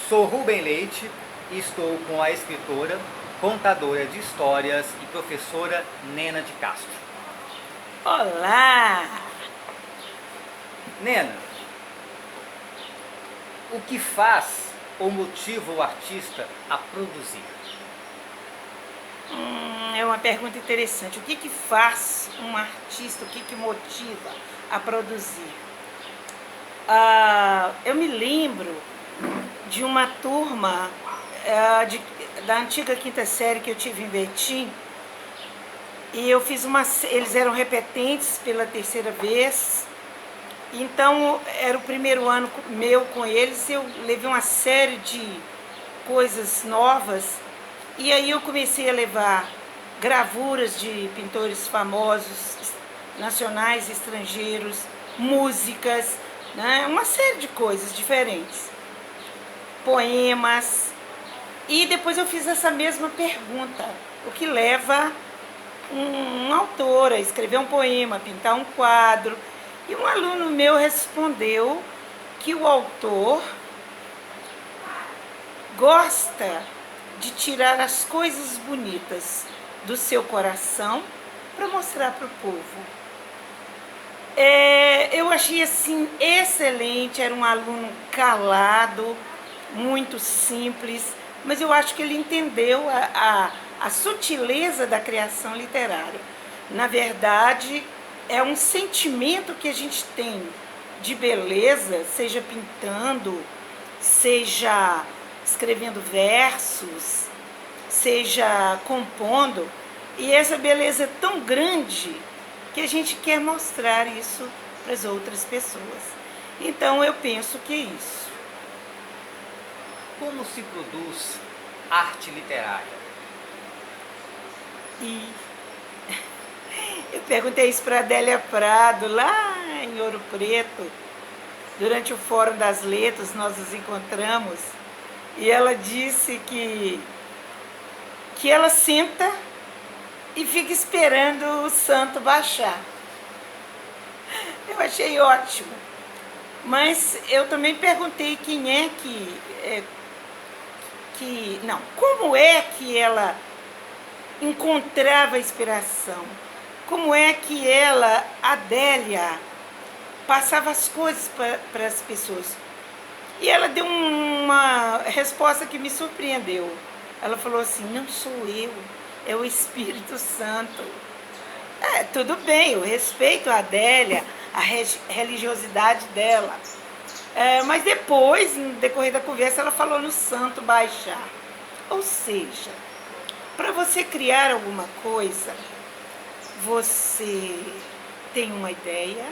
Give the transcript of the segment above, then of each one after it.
Sou Rubem Leite e estou com a escritora, contadora de histórias e professora Nena de Castro. Olá! Nena, o que faz ou motiva o artista a produzir? É uma pergunta interessante. O que faz um artista, o que motiva a produzir? Eu me lembro de uma turma da antiga quinta série que eu tive em Betim, e eu fiz eles eram repetentes pela terceira vez, então era o primeiro ano meu com eles, eu levei uma série de coisas novas, e aí eu comecei a levar gravuras de pintores famosos, nacionais, estrangeiros, músicas, né? Uma série de coisas diferentes, poemas, e depois eu fiz essa mesma pergunta: o que leva um autor a escrever um poema, a pintar um quadro? E um aluno meu respondeu que o autor gosta de tirar as coisas bonitas do seu coração para mostrar para o povo. Eu achei assim excelente, era um aluno calado, muito simples, mas eu acho que ele entendeu a sutileza da criação literária. Na verdade, é um sentimento que a gente tem de beleza, seja pintando, seja escrevendo versos, seja compondo, e essa beleza é tão grande que a gente quer mostrar isso para as outras pessoas. Então eu penso que é isso. Como se produz arte literária? E eu perguntei isso para a Adélia Prado, lá em Ouro Preto, durante o Fórum das Letras, nós nos encontramos, e ela disse que ela senta e fica esperando o santo baixar. Eu achei ótimo. Mas eu também perguntei quem é como é que ela encontrava a inspiração, como é que ela, Adélia, passava as coisas para as pessoas. E ela deu uma resposta que me surpreendeu. Ela falou assim: não sou eu, é o Espírito Santo. Tudo bem, eu respeito a Adélia, a religiosidade dela. Mas depois, no decorrer da conversa, ela falou no santo baixar. Ou seja, para você criar alguma coisa, você tem uma ideia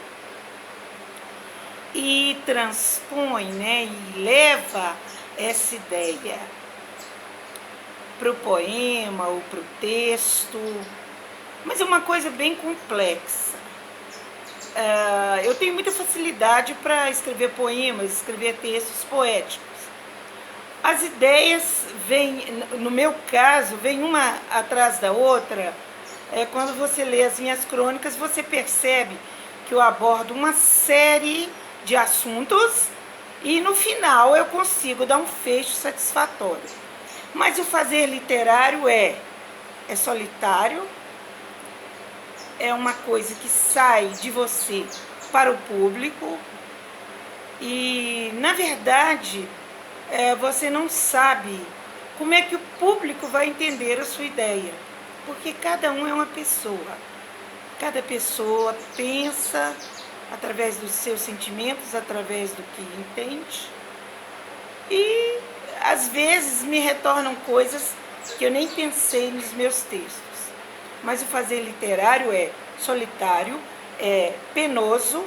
e transpõe, né, e leva essa ideia para o poema ou para o texto, mas é uma coisa bem complexa. Eu tenho muita facilidade para escrever poemas, escrever textos poéticos. As ideias vêm, no meu caso, vem uma atrás da outra. Quando você lê as minhas crônicas, você percebe que eu abordo uma série de assuntos e no final eu consigo dar um fecho satisfatório. Mas o fazer literário é solitário, é uma coisa que sai de você para o público e, na verdade, você não sabe como é que o público vai entender a sua ideia, porque cada um é uma pessoa. Cada pessoa pensa através dos seus sentimentos, através do que entende, e às vezes me retornam coisas que eu nem pensei nos meus textos. Mas o fazer literário é solitário, é penoso,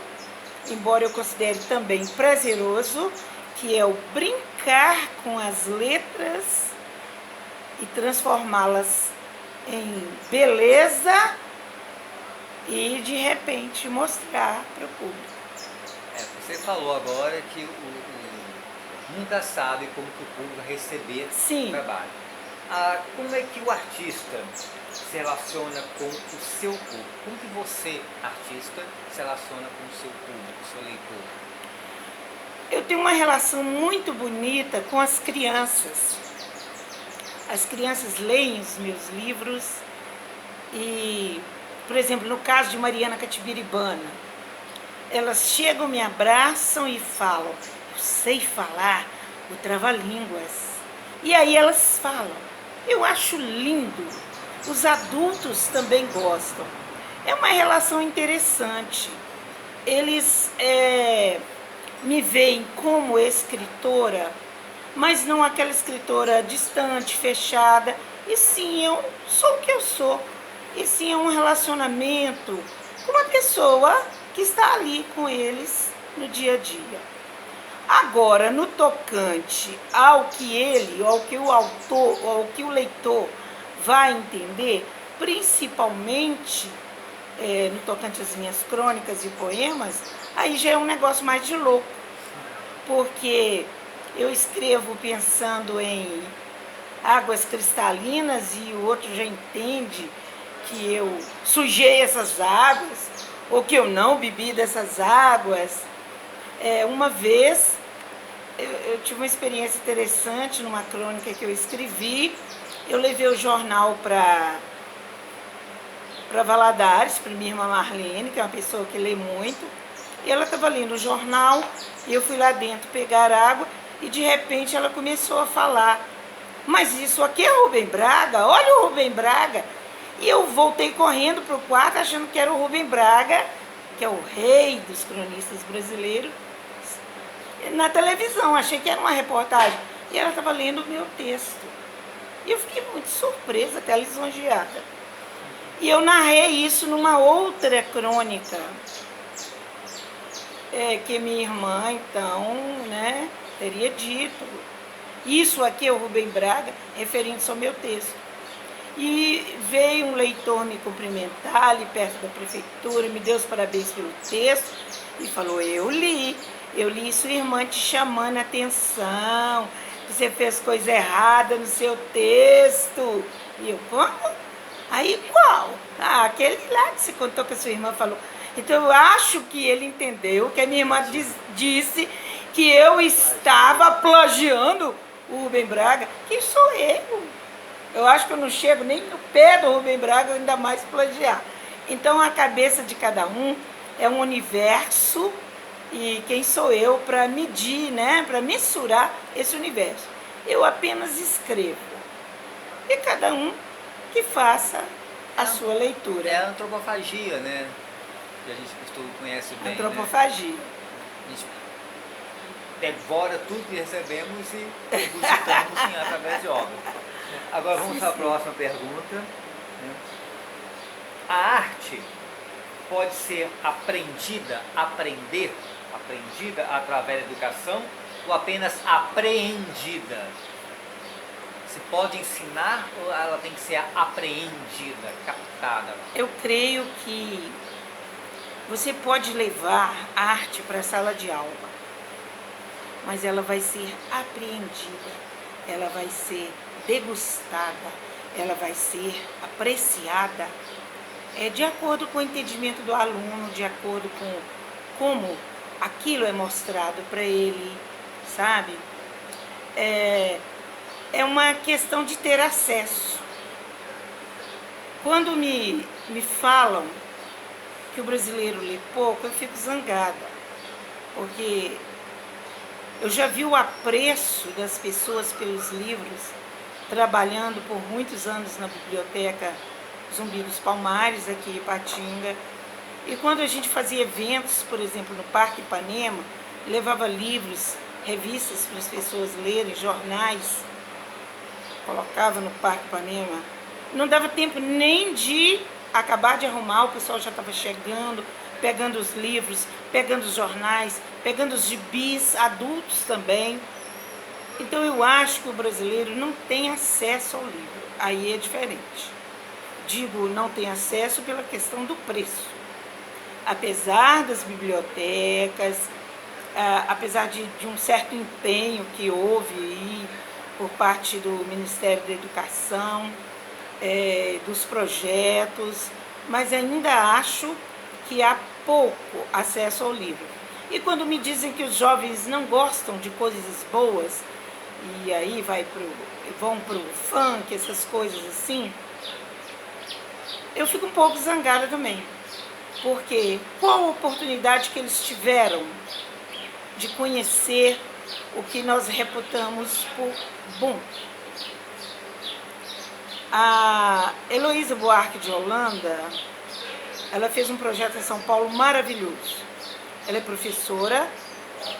embora eu considere também prazeroso, que é o brincar com as letras e transformá-las em beleza e de repente mostrar para o público. Você falou agora que nunca sabe como que o público vai receber o trabalho. Como é que o artista se relaciona com o seu público? Como que você, artista, se relaciona com o seu público, o seu leitor? Eu tenho uma relação muito bonita com as crianças. As crianças leem os meus livros e, por exemplo, no caso de Mariana Catibiribana, elas chegam, me abraçam e falam: eu sei falar o trava-línguas. E aí elas falam. Eu acho lindo. Os adultos também gostam. É uma relação interessante. Eles me veem como escritora, mas não aquela escritora distante, fechada. E sim, eu sou o que eu sou. E sim, é um relacionamento com uma pessoa que está ali com eles no dia a dia. Agora, no tocante ao que ele, ao que o autor, ao que o leitor vai entender, principalmente no tocante às minhas crônicas e poemas, aí já é um negócio mais de louco, porque eu escrevo pensando em águas cristalinas e o outro já entende que eu sujei essas águas ou que eu não bebi dessas águas. Uma vez eu tive uma experiência interessante numa crônica que eu escrevi. Eu levei o jornal para Valadares, para minha irmã Marlene, que é uma pessoa que lê muito, e ela estava lendo o jornal, e eu fui lá dentro pegar água, e de repente ela começou a falar: mas isso aqui é Rubem Braga, olha o Rubem Braga. E eu voltei correndo para o quarto achando que era o Rubem Braga, que é o rei dos cronistas brasileiros, na televisão. Achei que era uma reportagem, e ela estava lendo o meu texto. E eu fiquei muito surpresa, até lisonjeada. E eu narrei isso numa outra crônica, que minha irmã, então, teria dito. Isso aqui é o Rubem Braga, referindo-se ao meu texto. E veio um leitor me cumprimentar ali perto da prefeitura, me deu os parabéns pelo texto e falou: eu li sua irmã te chamando a atenção, você fez coisa errada no seu texto. E eu: como? Aí qual? Aquele lá que você contou que a sua irmã falou. Então eu acho que ele entendeu que a minha irmã disse que eu estava plagiando o Rubem Braga, que sou eu. Eu acho que eu não chego nem no pé do Rubem Braga, ainda mais plagiar. Então a cabeça de cada um é um universo, e quem sou eu para medir, para mensurar esse universo? Eu apenas escrevo. E cada um que faça a sua leitura. É a antropofagia, né? Que a gente conhece bem. Antropofagia. Né? A gente devora tudo que recebemos e buscamos através de obras. Agora vamos para a próxima pergunta. A arte pode ser aprendida através da educação ou apenas apreendida? Se pode ensinar ou ela tem que ser apreendida, captada? Eu creio que você pode levar a arte para a sala de aula, mas ela vai ser apreendida, ela vai ser degustada, ela vai ser apreciada de acordo com o entendimento do aluno, de acordo com como aquilo é mostrado para ele, sabe? É uma questão de ter acesso. Quando me falam que o brasileiro lê pouco, eu fico zangada, porque eu já vi o apreço das pessoas pelos livros, trabalhando por muitos anos na biblioteca Zumbi dos Palmares, aqui em Ipatinga. E quando a gente fazia eventos, por exemplo, no Parque Ipanema, levava livros, revistas para as pessoas lerem, jornais, colocava no Parque Ipanema. Não dava tempo nem de acabar de arrumar, o pessoal já estava chegando, pegando os livros, pegando os jornais, pegando os gibis, adultos também. Então eu acho que o brasileiro não tem acesso ao livro, aí é diferente. Digo, não tem acesso pela questão do preço. Apesar das bibliotecas, apesar de um certo empenho que houve aí por parte do Ministério da Educação, dos projetos, mas ainda acho que há pouco acesso ao livro. E quando me dizem que os jovens não gostam de coisas boas, e aí vão pro funk, essas coisas assim, eu fico um pouco zangada também. Porque qual a oportunidade que eles tiveram de conhecer o que nós reputamos por bom? A Heloísa Buarque de Holanda, ela fez um projeto em São Paulo maravilhoso. Ela é professora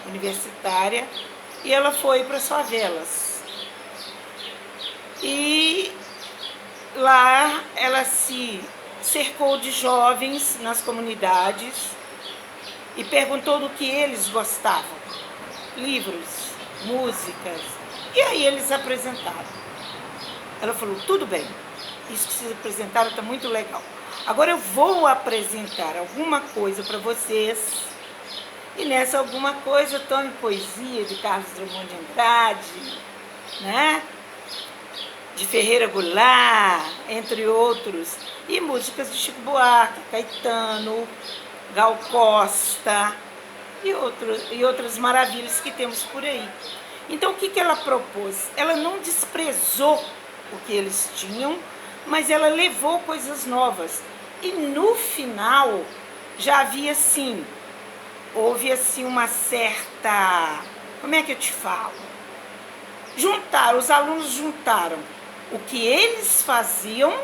universitária e ela foi para as favelas. E lá ela se cercou de jovens nas comunidades e perguntou do que eles gostavam. Livros, músicas. E aí eles apresentaram. Ela falou, tudo bem, isso que vocês apresentaram está muito legal. Agora eu vou apresentar alguma coisa para vocês. E nessa alguma coisa, tome poesia de Carlos Drummond de Andrade, né? De Ferreira Goulart, entre outros, e músicas de Chico Buarque, Caetano, Gal Costa e outras maravilhas que temos por aí. Então o que ela propôs? Ela não desprezou o que eles tinham, mas ela levou coisas novas. E no final já havia assim, houve assim uma certa, como é que eu te falo? Os alunos juntaram o que eles faziam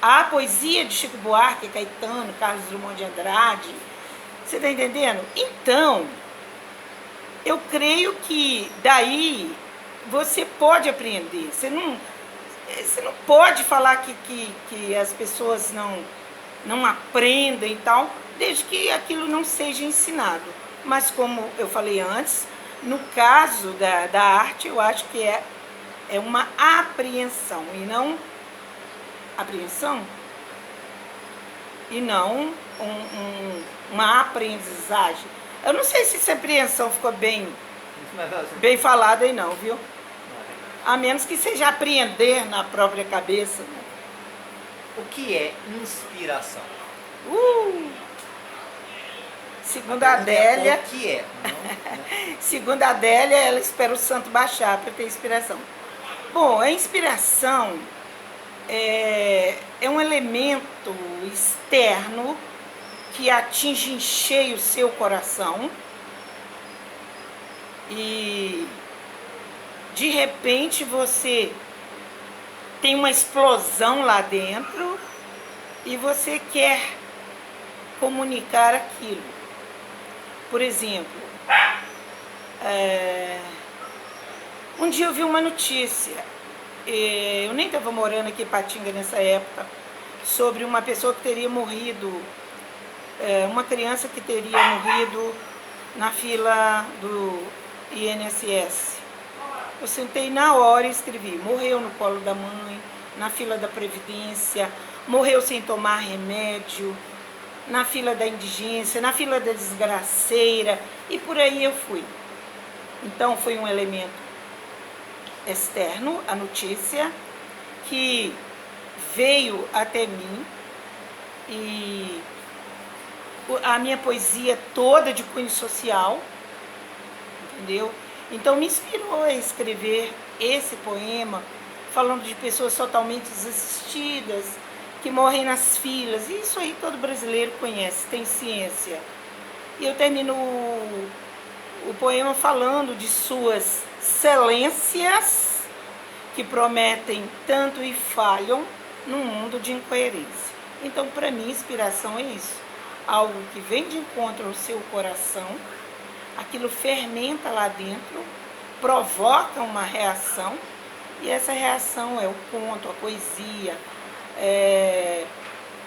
à poesia de Chico Buarque, Caetano, Carlos Drummond de Andrade. Você está entendendo? Então, eu creio que daí você pode aprender. Você não pode falar que as pessoas não aprendem e tal, desde que aquilo não seja ensinado. Mas como eu falei antes, no caso da arte, eu acho que é uma apreensão e não apreensão e não uma aprendizagem. Eu não sei se essa apreensão ficou bem falada aí não, viu? A menos que seja apreender na própria cabeça. Né? O que é inspiração? Segundo a Adélia, o que é? Não. Segundo a Adélia, ela espera o santo baixar para ter inspiração. Bom, a inspiração é um elemento externo que atinge em cheio o seu coração e de repente você tem uma explosão lá dentro e você quer comunicar aquilo. Por exemplo, um dia eu vi uma notícia, eu nem estava morando aqui em Patinga nessa época, sobre uma pessoa que teria morrido, uma criança que teria morrido na fila do INSS. Eu sentei na hora e escrevi, morreu no colo da mãe, na fila da Previdência, morreu sem tomar remédio, na fila da indigência, na fila da desgraceira, e por aí eu fui. Então foi um elemento externo, a notícia, que veio até mim, e a minha poesia toda de cunho social, entendeu? Então me inspirou a escrever esse poema, falando de pessoas totalmente desassistidas, que morrem nas filas. Isso aí todo brasileiro conhece, tem ciência. E eu termino o poema falando de suas excelências que prometem tanto e falham num mundo de incoerência. Então, para mim, inspiração é isso. Algo que vem de encontro ao seu coração, aquilo fermenta lá dentro, provoca uma reação, e essa reação é o conto, a poesia,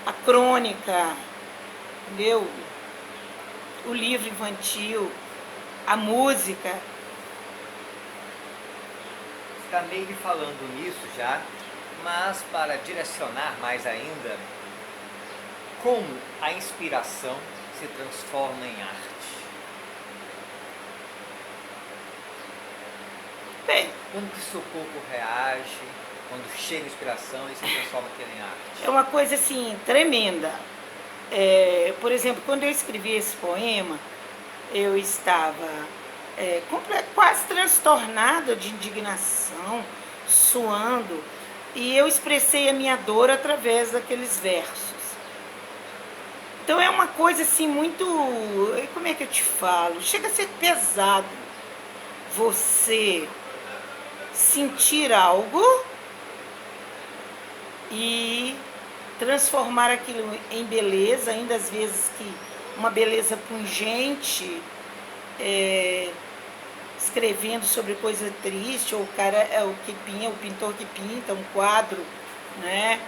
a crônica, entendeu? O livro infantil, a música. Está meio que falando nisso já, mas para direcionar mais ainda, como a inspiração se transforma em arte? Bem, como que seu corpo reage quando chega a inspiração e se transforma aquilo em arte? É uma coisa assim, tremenda. por exemplo, quando eu escrevi esse poema, eu estava quase transtornada de indignação, suando, e eu expressei a minha dor através daqueles versos. Então é uma coisa assim muito, como é que eu te falo? Chega a ser pesado você sentir algo e transformar aquilo em beleza, ainda às vezes que uma beleza pungente, escrevendo sobre coisa triste, ou o cara o pintor que pinta um quadro, né,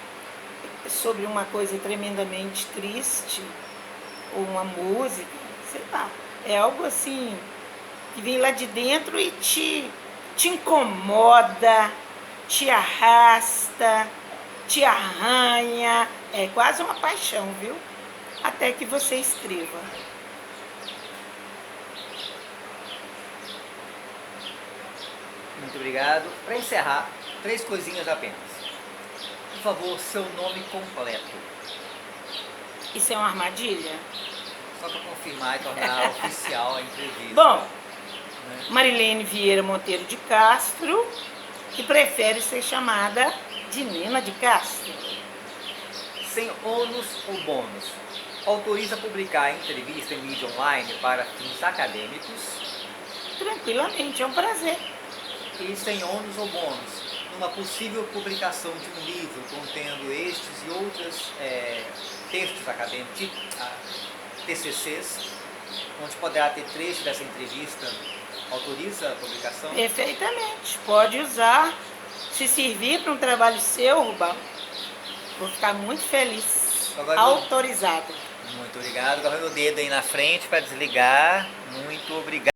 sobre uma coisa tremendamente triste, ou uma música, sei lá, é algo assim que vem lá de dentro e te incomoda, te arrasta, te arranha, é quase uma paixão, viu? Até que você escreva. Muito obrigado. Para encerrar, 3 coisinhas apenas. Por favor, seu nome completo. Isso é uma armadilha? Só para confirmar e tornar oficial a entrevista. Bom, Marilene Vieira Monteiro de Castro, que prefere ser chamada de Nena de Castro. Sem ônus ou bônus, autoriza publicar a entrevista em mídia online para fins acadêmicos? Tranquilamente, é um prazer. E sem ônus ou bônus, numa possível publicação de um livro contendo estes e outros textos acadêmicos, TCCs, onde poderá ter trecho dessa entrevista, autoriza a publicação? Perfeitamente, pode usar. Se servir para um trabalho seu, Rubão, vou ficar muito feliz. Agora autorizado. Muito obrigado. Agora o dedo aí na frente para desligar. Muito obrigado.